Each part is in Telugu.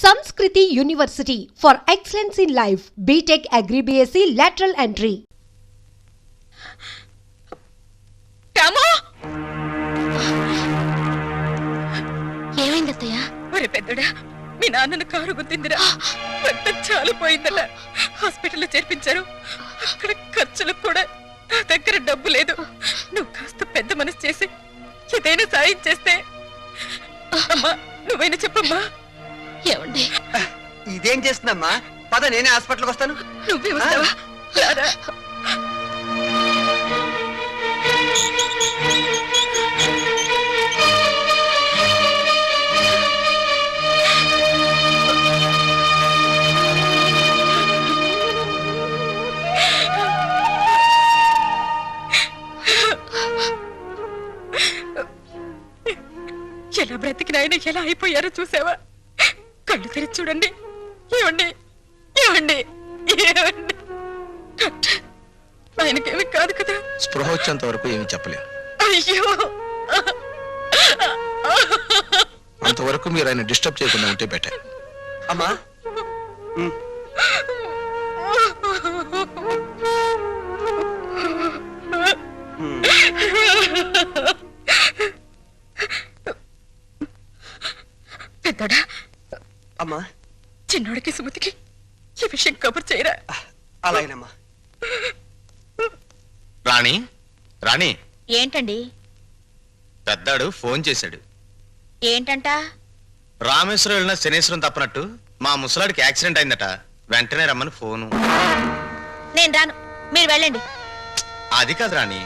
Sanskriti University for excellence in life. BTech Agri BSc lateral entry. రాము ఏమైందత్తయ్య? ఒరే పెద్దడా, మీ నాన్నను కారు గుద్దిందిరా. రక్తం చాలా పోయిందట. హాస్పిటల్లో చేర్పించారు. అక్కడ ఖర్చులకు కూడా నా దగ్గర డబ్బు లేదు. నువ్వు కాస్త పెద్ద మనసు చేసి ఏదైనా సాయం చేస్తే. అమ్మా, నువ్వైనా చెప్పమ్మా. ఏమండి, ఇదేం చేస్తుందమ్మా? పద, నేనే హాస్పిటల్కి వస్తాను. నువ్వే వస్తావా? రారా. ఎలా బ్రతికిన ఆయన ఎలా అయిపోయారో చూసావా? కళ్ళు తెరిచి చూడండి. ఏమండి, ఏమండి, ఏమండి? ఆయనకేమి కాదు కదా? స్పృహ వచ్చేంత వరకు ఏమీ చెప్పలేము. అయ్యో, అంతవరకు మీరు ఆయన డిస్టర్బ్ చేయకుండా ఉంటే బెటర్. అమ్మా, పెద్దోడా, అమ్మా, చిన్నోడికి సుమతికి ఈ విషయం కబుర్ చేయరా? అలాగేనమ్మా. రాణి, రాణి, ఏంటండి? పెద్దాడు ఫోన్ చేశాడు. ఏంటంట? రామేశ్వరం వెళ్ళిన శనేశ్వరం తప్పనట్టు మా ముసలాడికి యాక్సిడెంట్ అయిందట. వెంటనే రమ్మని ఫోను. నేను రాను, మీరు వెళ్ళండి. అది కాదు రాణి,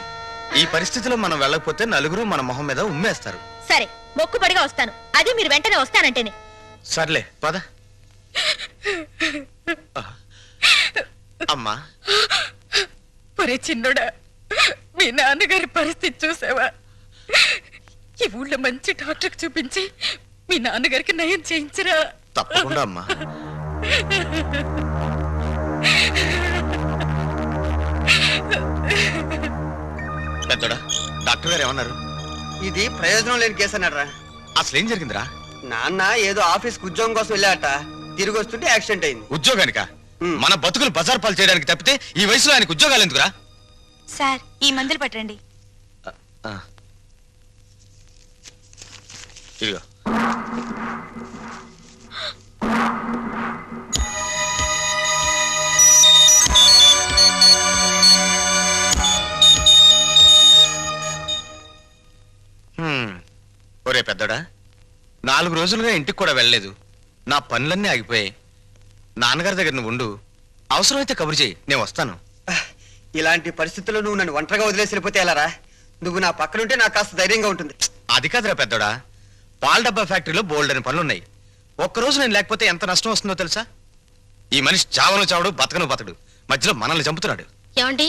ఈ పరిస్థితిలో మనం వెళ్ళకపోతే నలుగురు మన మొహం మీద ఉమ్మేస్తారు. సరే, మొక్కుబడిగా వస్తాను. అది మీరు వెంటనే వస్తానంటేనే. సర్లే, పద. అమ్మా, ఒరే చిన్నోడా, మీ నాన్నగారి పరిస్థితి చూసావా? ఈ ఊళ్ళో మంచి డాక్టర్కి చూపించి మీ నాన్నగారికి నయం చేయించరా? తప్పకుండా అమ్మా. పెద్దోడా, డాక్టర్ గారు ఏమన్నారు? ఇది ప్రయోజనం లేని కేసు అన్నాడరా. అసలు ఏం జరిగిందిరా? నాన్న ఏదో ఆఫీస్కి ఉద్యోగం కోసం వెళ్ళాట. తిరిగి వస్తుంటే యాక్సిడెంట్ అయింది. ఉద్యోగానిక? మన బతుకులు బజార్ పాలు చేయడానికి తప్పితే ఈ వయసులో ఆయనకు ఉద్యోగాలు ఎందుకురా? సార్, ఈ మందులు పట్టండి. ఇదిగో. ఒరే పెద్దోడా, 4 రోజులుగా ఇంటికి కూడా వెళ్ళలేదు. నా పనులన్నీ ఆగిపోయాయి. నాన్నగారి దగ్గర నువ్వు ఉండు. అవసరమైతే కబురు చేయి, నేను వస్తాను. ఇలాంటి పరిస్థితుల్లో నువ్వు నన్ను ఒంటరిగా వదిలేసి వెళ్ళిపోతే ఎలారా? నువ్వు నా పక్కనుంటే నాకు కాస్త ధైర్యంగా ఉంటుంది. అది కాదురా పెద్దోడా, పాల డబ్బా ఫ్యాక్టరీలో బోల్డ్ అని పనులున్నాయి. ఒక్కరోజు నేను లేకపోతే ఎంత నష్టం వస్తుందో తెలుసా? ఈ మనిషి చావను చావడు, బతకను బతడు, మధ్యలో మనల్ని చంపుతున్నాడు. ఏమండి,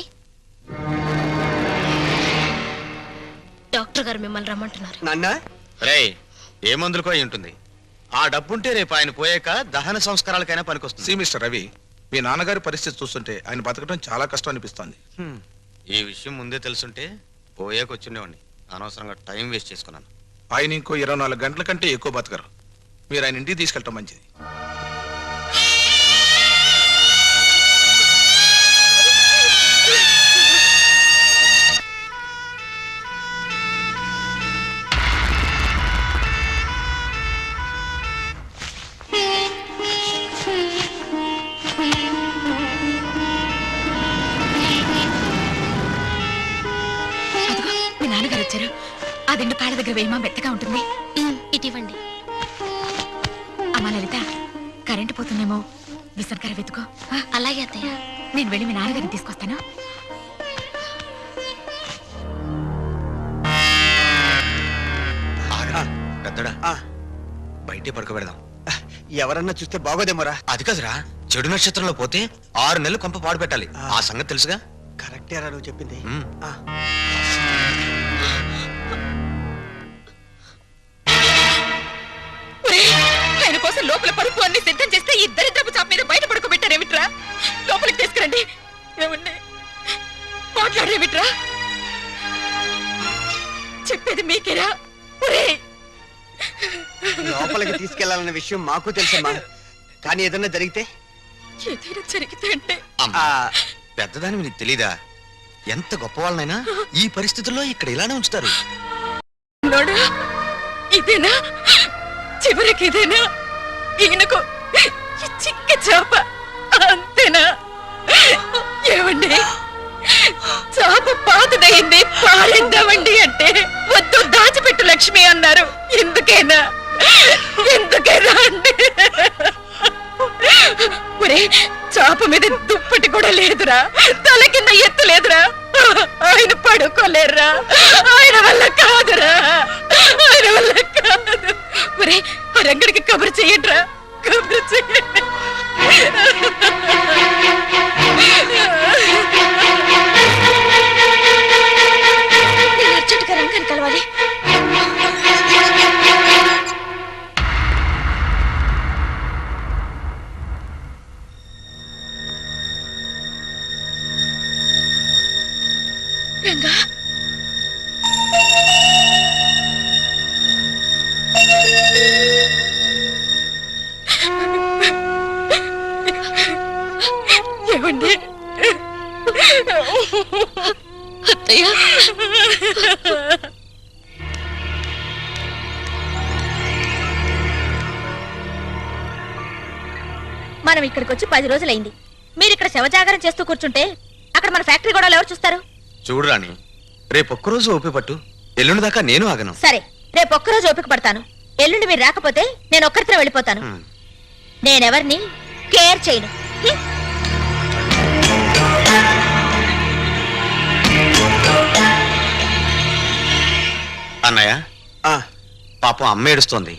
డాక్టర్ గారు మిమ్మల్ని రమ్మంటున్నారు. నాన్న, రే, ఏ మందులకో అయి ఉంటుంది. ఆ డబ్బుంటే రేపు ఆయన పోయాక దహన సంస్కారాలకైనా పనికొస్తుంది. మిస్టర్ రవి, మీ నాన్నగారి పరిస్థితి చూస్తుంటే ఆయన బతకడం చాలా కష్టం అనిపిస్తోంది. ఈ విషయం ముందే తెలుసుంటే పోయాక వచ్చిండేవాడిని. అనవసరంగా టైం వేస్ట్ చేసుకున్నాను. ఆయన ఇంకో 24 గంటల కంటే ఎక్కువ బతకరు. మీరు ఆయన ఇంటికి తీసుకెళ్ళటం మంచిది. మీ నాన్నగారు వచ్చారు. ఆ దిండు పాడ దగ్గర వేయమా, మెత్తగా ఉంటుంది. ఇటివ్వండి. అమ్మా లలిత, కరెంటు పోతుందేమో, విసర్కర వెతుకో. అలాగే అత్తయ్య. నేను వెళ్ళి మీ నాన్నగారిని తీసుకొస్తాను. పెద్దడా, ఆ, బయటే పడుకోబెడదాం. ఎవరన్నా చూస్తే బాగోదేమోరా. అది కాదురా, చెడు నక్షత్రంలో పోతే 6 నెలలు కొంప పాడు పెట్టాలి. ఆ సంగతి తెలుసుగా? కరెక్టేరా నువ్వు చెప్పింది. ఆ, ఆయన కోసం లోపల పరుపు అన్ని సిద్ధం చేస్తే ఈ దరిద్రపు చాప మీద బయట పడుకోబెట్టారేమిట్రా? లోపలికి తీసుకురండి. ఏమండి, మాట్లాడేమిట్రా? చెప్పేది మీకేరా? లోపలికి తీసుకెళ్లాలన్న విషయం మాకు తెలుసమ్మా. కానీ ఏదన్నా జరిగితే ఏదైనా జరిగితే అంటే అమ్మా, పెద్దదాని నీకు తెలీదా? ఎంత గొప్ప వాళ్ళనైనా ఈ పరిస్థితుల్లో ఇక్కడ ఇలానే ఉంచుతారు. నోడా ఇదేనా చివరికి ఇదేనా ఈయనకు ఈ చిక్క చేప అంతేనా? ఏమండి చేప పాతదయింది పారేద్దామండి అంటే వద్దు దాచిపెట్టు లక్ష్మి అన్నారు. ఎందుకైనా అండి? ఒరే చేప మీద దుప్పటి కూడా లేదురా, తల కింద ఎత్తు లేదురా, ఆయన పడుకోలేరురా, ఆయన వల్ల కాదురా, ఆయన వల్ల కాదు. ఒరే ఆ రంగడికి కబురు చెయ్యండిరా, కబురు చెయ్యండి. నేను అర్జెంటుగా రంగాన్ని కలవాలి. రంగా ఏమండి? అత్తయ్య మనం ఇక్కడికి వచ్చి 10 రోజులైంది. మీరు ఇక్కడ శవజాగరం చేస్తూ కూర్చుంటే అక్కడ మన ఫ్యాక్టరీ గొడవలు ఎవరు చూస్తారు? చూడు రాణి, రేపొక్కరోజు ఓపి పట్టు, ఎల్లుండి దాకా నేను ఆగను. సరే, రేపు ఒక్కరోజు ఓపిక పడతాను. ఎల్లుండి మీరు రాకపోతే నేను ఒక్కరితో వెళ్ళిపోతాను. నేనెవరిని కేర్ చేయను. అన్నయ్య, ఆ, పాపం అమ్మ ఏడుస్తోంది.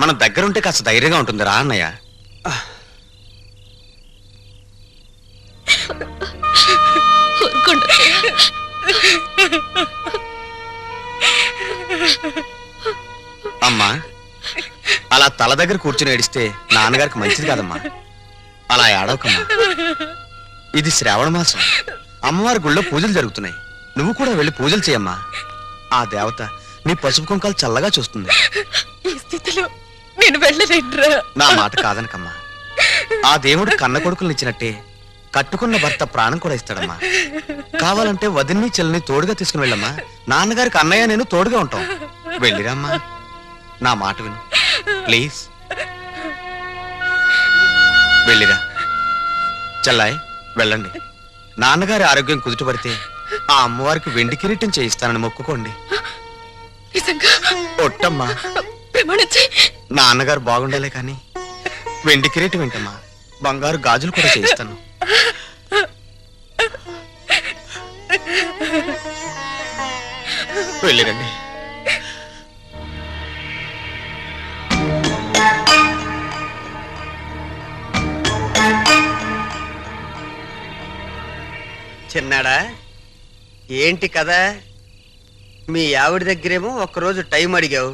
మనం దగ్గరుంటే కాస్త ధైర్యంగా ఉంటుంది రా అన్నయ్య. ఊరుకోండి. అమ్మా, అలా తల దగ్గర కూర్చుని ఏడిస్తే నాన్నగారికి మంచిది కాదమ్మా. అలా ఏడవకమ్మా. ఇది శ్రావణ మాసం, అమ్మవారి గుళ్ళో పూజలు జరుగుతున్నాయి. నువ్వు కూడా వెళ్ళి పూజలు చేయమ్మా. ఆ దేవత నీ పసుపు కుంకాలు చల్లగా చూస్తుంది. ఈ స్థితిలో నేను వెళ్ళలేనురా. నా మాట కాదనకమ్మా. ఆ దేవుడు కన్న కొడుకులు ఇచ్చినట్టే కట్టుకున్న భర్త ప్రాణం కూడా ఇస్తాడమ్మా. కావాలంటే వదిన్ని చెల్లిని తోడుగా తీసుకుని వెళ్ళమ్మా. నాన్నగారికి అన్నయ్య నేను తోడుగా ఉంటాం. వెళ్ళిరమ్మా, నా మాట విను ప్లీజ్. వెళ్ళిరా చెల్లాయ్, వెళ్ళండి. నాన్నగారి ఆరోగ్యం కుదుటపడితే ఆ అమ్మవారికి వెండి కిరీటం చేయిస్తానని మొక్కుకోండి. నిజంగా ఒట్టమ్మా, ప్రమాణించి నాన్నగారు బాగుండాలే కానీ వెండి కిరీటం ఏంటమ్మా, బంగారు గాజులు కూడా చేయిస్తాను. వెళ్ళిరండి. చిన్నాడా ఏంటి కదా? మీ ఆవిడ దగ్గరేమో ఒక్కరోజు టైం అడిగావు,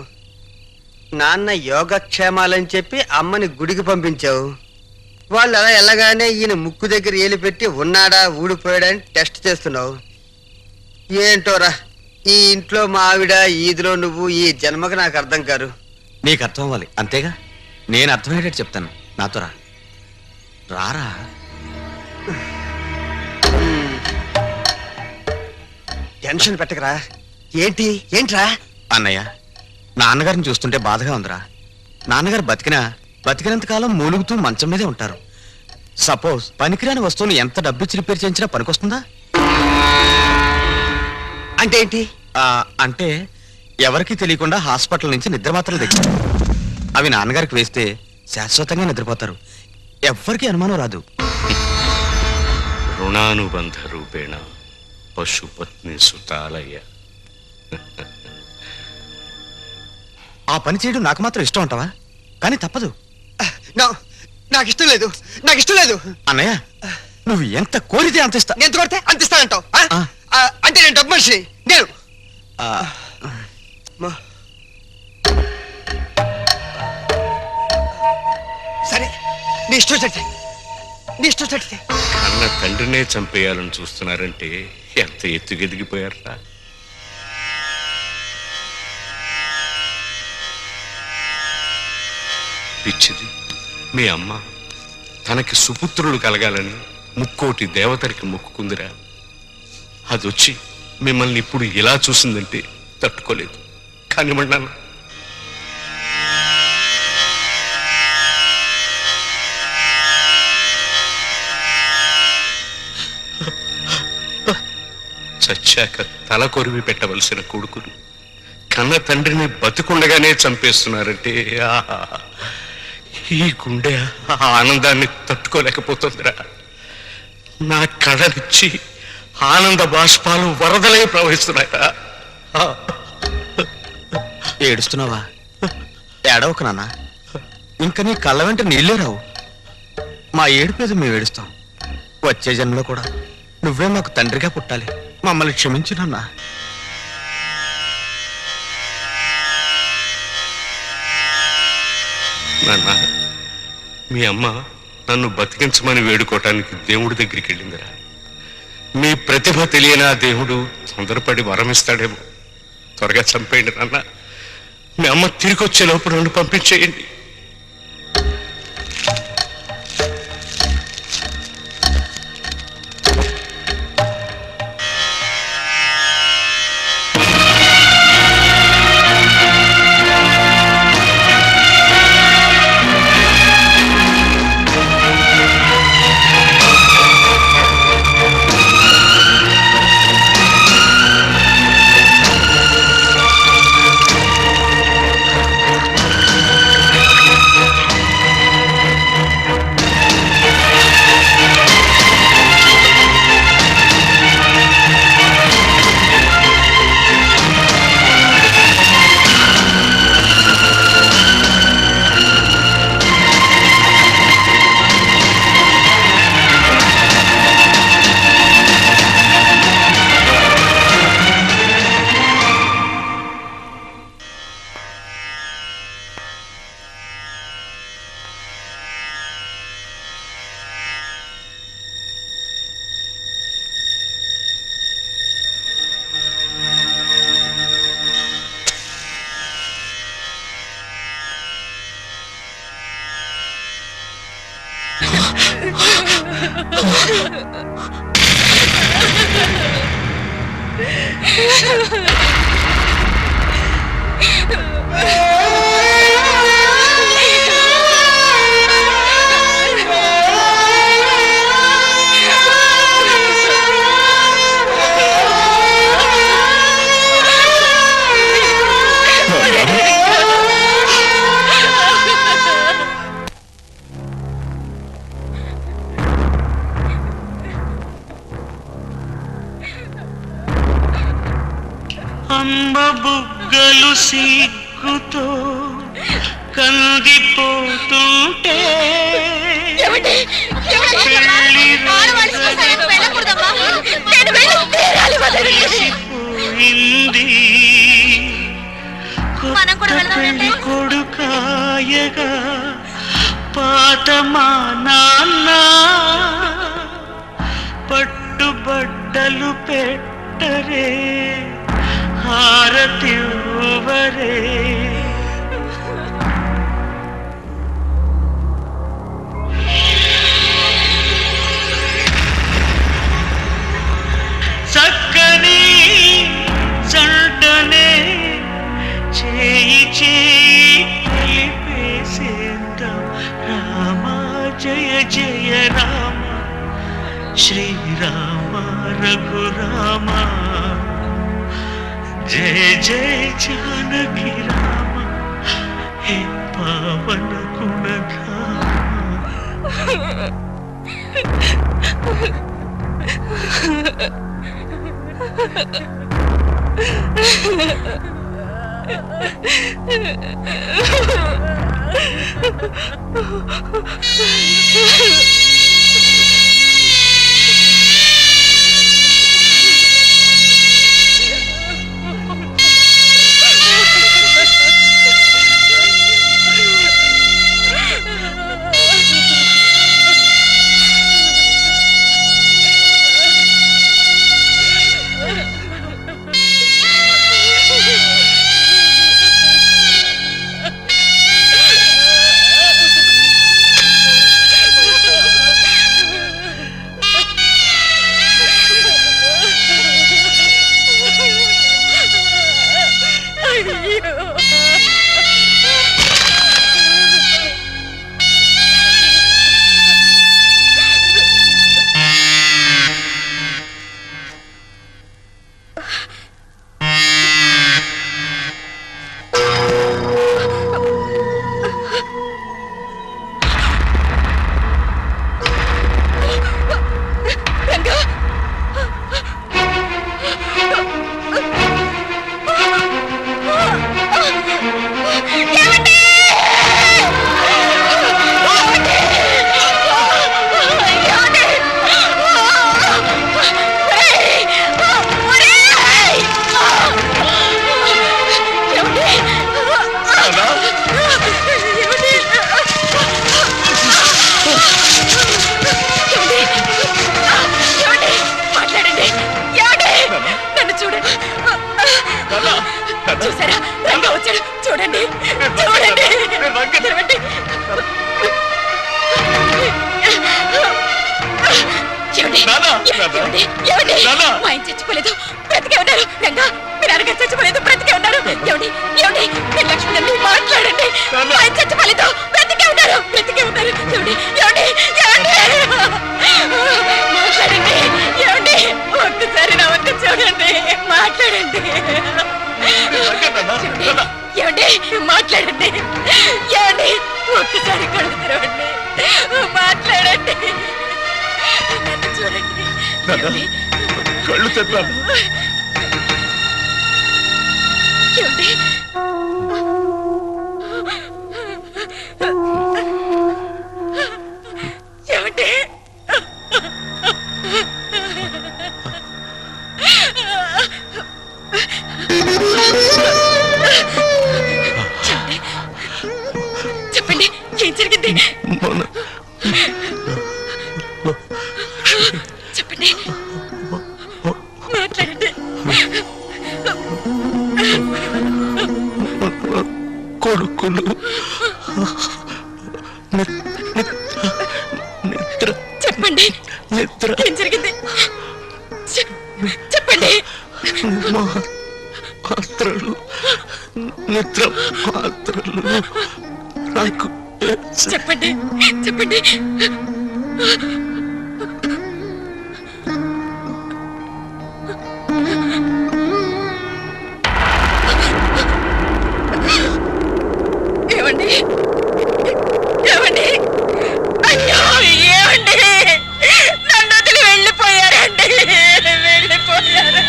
నాన్న యోగక్షేమాలని చెప్పి అమ్మని గుడికి పంపించావు. వాళ్ళు అలా వెళ్ళగానే ఈయన ముక్కు దగ్గర ఏలు పెట్టి ఉన్నాడా ఊడిపోయాడని టెస్ట్ చేస్తున్నావు. ఏంటోరా, ఈ ఇంట్లో మా ఆవిడ, ఈదిలో నువ్వు, ఈ జన్మకు నాకు అర్థం కారు. నీకు అర్థం అవ్వాలి అంతేగా. నేను అర్థమయ్యేటట్టు చెప్తాను, నాతో రా. రారా. టెన్షన్ పెట్టకరా. ఏంట్రా? అన్నయ్య, నాన్నగారిని చూస్తుంటే బాధగా ఉందిరా. నాన్నగారు బతికినంత కాలం మూలుగుతూ మంచం మీదే ఉంటారు. సపోజ్ పనికిరాని వస్తువులు ఎంత డబ్బిచ్చి రిపేర్ చేయించినా పనికొస్తుందా? అంటే ఏంటి? అంటే ఎవరికి తెలియకుండా హాస్పిటల్ నుంచి నిద్ర మాత్రలు తెచ్చారు. అవి నాన్నగారికి వేస్తే శాశ్వతంగా నిద్రపోతారు. ఎవ్వరికి అనుమానం రాదు. రుణానుబంధ రూపేణ పశుపత్ని సుతాలయ్య. ఆ పని చేయడం నాకు మాత్రం ఇష్టం అంటావా? కానీ తప్పదు. నాకు ఇష్టం లేదు. అన్నయ్య, నువ్వు ఎంత కోరితే అంత ఇస్తా. ఎంత కొడితే అంత ఇస్తానంటావు? అంటే నేను డబ్బు మనిషిని. నేను సరే, నీ ఇష్టం చడితే కన్న తండ్రినే చంపేయాలని చూస్తున్నారంటే ఎంత ఎత్తుగెదిగిపోయారా? పిచ్చిది, మీ అమ్మ తనకి సుపుత్రులు కలగాలని ముక్కోటి దేవతలకి మొక్కుకుందిరా. అదొచ్చి మిమ్మల్ని ఇప్పుడు ఇలా చూసిందంటే తట్టుకోలేదు. కానివ్వండి నాన్న. చచ్చాక తల కొరివి పెట్టవలసిన కొడుకులు కన్న తండ్రిని బతికుండగానే చంపేస్తున్నారంటే ఆహా, ఈ గుండె ఆ ఆనందాన్ని తట్టుకోలేకపోతుందిరా. నా కళ్ళనిచ్చి ఆనంద బాష్పాలు వరదలై ప్రవహిస్తున్నాయా. ఏడుస్తున్నావా? ఏడవకు నాన్న. ఇంకా నీ కళ్ళ వెంట నీళ్ళే రావు. మా ఏడుపు మీద మేము ఏడుస్తాం. వచ్చే జన్మలో కూడా నువ్వే మాకు తండ్రిగా పుట్టాలి. మమ్మల్ని క్షమించు నాన్న. నాన్న, మీ అమ్మ నన్ను బతికించమని వేడుకోవటానికి దేవుడి దగ్గరికి వెళ్ళిందిరా. మీ ప్రతిభ తెలియని ఆ దేవుడు తొందరపడి వరమిస్తాడేమో. త్వరగా చంపేయండి నాన్న. మీ అమ్మ తిరిగి వచ్చే లోపు నన్ను పంపించేయండి. అమ్మ బుగ్గలు సిగ్గుతో కందిపోతుంటే పోయింది పెళ్లి కొడుకాయగా పాత మా నాన్న పట్టుబట్టలు పెట్టరే హారతివ్వరే చక్కని చంటనే చేయి చేయి కలిపేసేద్దాం రామ జయ జయ రామ శ్రీరామ రఘురామ जय जय जानकी राम हे पावन गुणधाम ఏమండి? ఏమండి? మా ఆయన చచ్చిపోలేదు, బ్రతికే ఉన్నారు. రంగా, మీ నాన్నగారు చచ్చిపోలేదు, బ్రతికే ఉన్నారు. ఏమండి? ఏమండి? మీరు లక్ష్మణ్ మాట్లాడండి. మా ఆయన చచ్చిపోలేదు, బ్రతికే ఉన్నారు, బ్రతికే ఉన్నారు. ఏమండి? ఏమండి? ఏమండి? మాట్లాడండి. ఏమండి? ఒక్కసారి నా వంక చూడండి, మాట్లాడండి. ఏమండి? మాట్లాడండి. ఏమండి? ఒక్కసారి కళ్ళు తెరవండి, మాట్లాడండి. నన్ను చూడండి. ఏమండి? కళ్ళు తెద్దాను. ఏమండి? ఏమండి? చెప్పండి, ఏం జరిగింది? చెప్పండి, మాట్లాడండి. కొడుకులు నిద్ర చెప్పండి, నిద్ర ఏం జరిగింది? చెప్పండి. మాత్రలు నిద్ర మాత్రలు నాకు చెప్పండి, చెప్పండి. ఏమండి? ఏమండి? అయ్యో, ఏమండి? నన్ను వదిలి వెళ్ళిపోయారండి, వెళ్ళిపోయారు.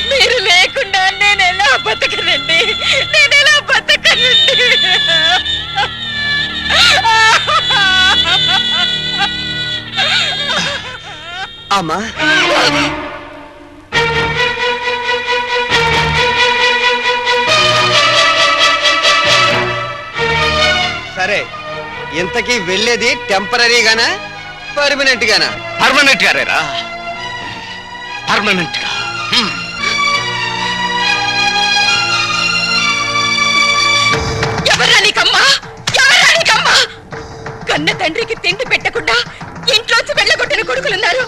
మీరు లేకుండా నేను ఎలా బతకనండి, నేను ఎలా బతకనండి. అమ్మా, సరే, ఇంతకీ వెళ్ళేది టెంపరీగానా పర్మనెంట్ గానా? పర్మనెంట్ గారేరా, పర్మనెంట్ గా. ఎవరా నీకమ్మా? ఎవరా నీకమ్మా? కన్న తండ్రికి తిండి పెట్టకుండా ఇంట్లోంచి వెళ్ళగొట్టిన కొడుకులున్నారు,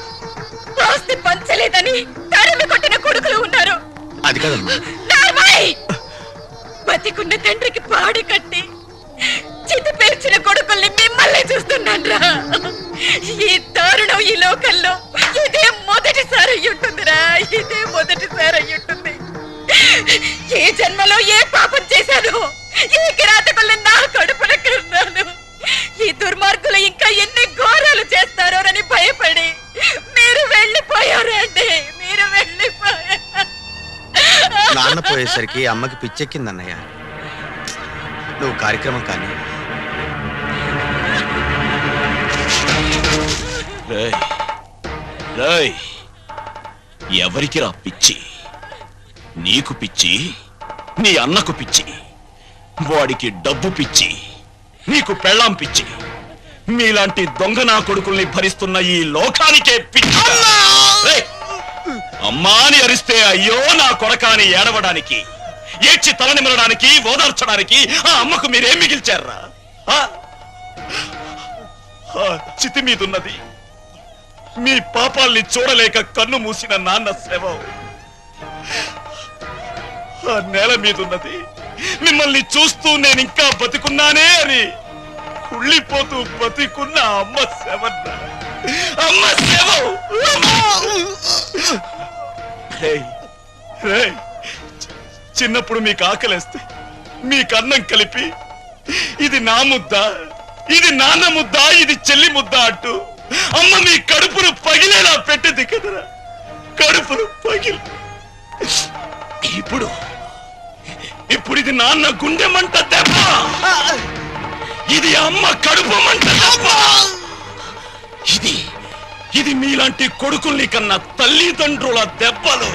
ఆస్తి పంచలేదని తరిమి కొట్టిన కొడుకులు ఉన్నారు. అది కదమ్మా. నార్మల్! బతికున్న తండ్రికి పాడి కట్టి చితి పేర్చిన కొడుకుల్ని మిమ్మల్ని చూస్తున్నాన్రా. ఈ దారుణం ఈ లోకంలో ఇదే మొదటిసారి అయ్యుంటుందిరా, ఇదే మొదటిసారి అయ్యుంటుంది. ఏ జన్మలో ఏ పాపం చేశాను, ఏ కిరాతకుల్ని నా కడుపున కన్నాను, ఈ దుర్మార్గులు ఇంకా ఎన్ని ఘోరాలు చేస్తారోనని భయపడి మీరు వెళ్ళిపోయారండి, మీరు వెళ్ళిపోయారు. నాన్న పోయేసరికి అమ్మకి పిచ్చెక్కిందన్నయ్య. నువ్వు కార్యక్రమం కానీ. ఎవరికి రా పిచ్చి? నీకు పిచ్చి, నీ అన్నకు పిచ్చి, వాడికి డబ్బు పిచ్చి, నీకు పెళ్ళాం పిచ్చి. మీలాంటి దొంగ నా కొడుకుల్ని భరిస్తున్న ఈ లోకానికే పిచ్చి. అమ్మా అని అరిస్తే అయ్యో నా కొడకాని ఏడవడానికి, ఏడ్చి తలనిమరడానికి, ఓదార్చడానికి ఆ అమ్మకు మీరేం మిగిల్చారా? చితి మీదున్నది మీ పాపాల్ని చూడలేక కన్ను మూసిన నాన్న శవం. ఆ నేల మీదున్నది మిమ్మల్ని చూస్తూ నేనింకా బతికున్నానే అని కుళ్ళిపోతూ బతికున్న అమ్మ శవం. అమ్మ శవం. చిన్నప్పుడు మీకు ఆకలేస్తే మీకు అన్నం కలిపి ఇది నా ముద్ద, ఇది నాన్న ముద్ద, ఇది చెల్లి ముద్ద అంటూ అమ్మ మీ కడుపును పగిలేలా పెట్టింది కదరా, కడుపును పగిలి. ఇప్పుడు ఇది నాన్న గుండె మంట దెబ్బ, ఇది అమ్మ కడుపు మంట దెబ్బ. ఇది మీలాంటి కొడుకుల్ని కన్నా తల్లిదండ్రుల దెబ్బలు.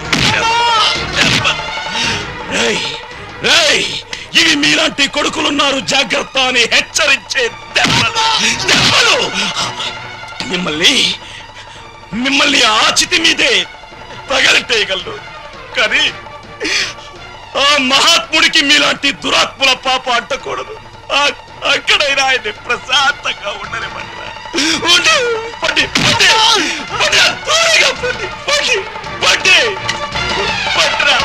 ఇవి మీలాంటి కొడుకులున్నారు జాగ్రత్త అని హెచ్చరించే దెబ్బలు. మిమ్మల్ని ఆచితి మీదే తగలటేయగలరు, కానీ ఆ మహాత్ముడికి మీలాంటి దురాత్ముల పాప అంటకూడదు, అక్కడైనా ఆయన్ని ప్రశాంతంగా ఉండనివ్వండిరా. ఉండు. పండి, పండి, పండి, త్వరగా పండి, పండి, పండి, పండిరా,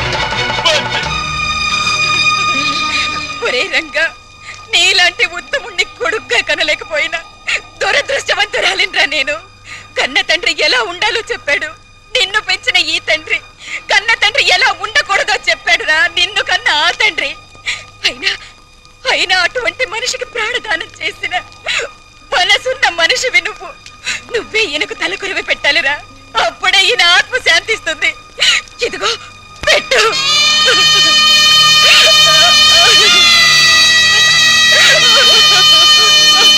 పండి. ఒరే రంగా, నీలాంటి ఉత్తముణ్ణి కొడుగ్గా కనలేకపోయినా దురదృష్టవంతురాలిన్రా నేను. కన్న తండ్రి ఎలా ఉండాలో చెప్పాడు. నిన్ను పెంచిన ఈ తండ్రి కన్న తండ్రి ఎలా ఉండకూడదో చెప్పాడురా నిన్ను కన్న ఆ తండ్రి. అయినా అటువంటి మనిషికి ప్రాణదానం చేసిన మనసున్న మనిషివి నువ్వే ఈయనకు తలకొరివి పెట్టాలిరా. అప్పుడే ఈయన ఆత్మ శాంతిస్తుంది. ఇదిగో పెట్టు.